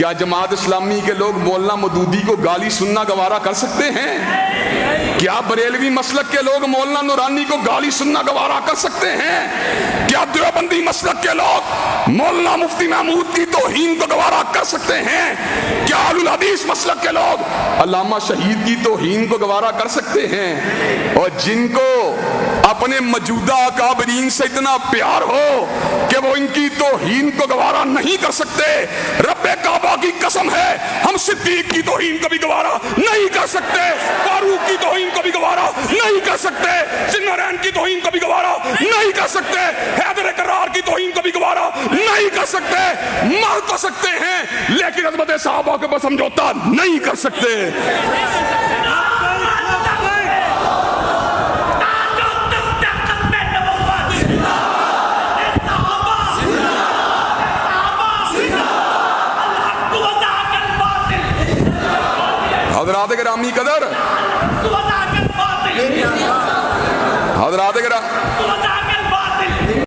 کیا جماعت اسلامی کے لوگ مولانا مودودی کو گالی سننا گوارا کر سکتے ہیں؟ کیا بریلوی مسلک کے لوگ مولانا نورانی کو گالی سننا گوارا کر سکتے ہیں؟ کیا دیوبندی مسلک کے لوگ مولانا مفتی محمود کی توہین کو گوارا کر سکتے ہیں؟ کیا اہل الحدیث مسلک کے لوگ علامہ شہید کی توہین کو گوارا کر سکتے ہیں؟ اور جن کو اپنے موجودہ اکابرین سے اتنا پیار ہو کہ وہ ان کی توہین کو گوارا نہیں کر سکتے، رب کعبہ کی قسم ہے ہم صدیق کی توہین کو بھی گوارا نہیں کر سکتے، فاروق کی توہین کو بھی گوارا نہیں کر سکتے، ذوالنورین کی توہین کو بھی گوارا نہیں کر سکتے، حیدر کرار کی توہین کو بھی گوارا نہیں کر سکتے۔ مر تو سکتے ہیں لیکن عظمت صحابہ کے اوپر سمجھوتا نہیں کر سکتے۔ حضرات گرامی قدر، حضرات گرامی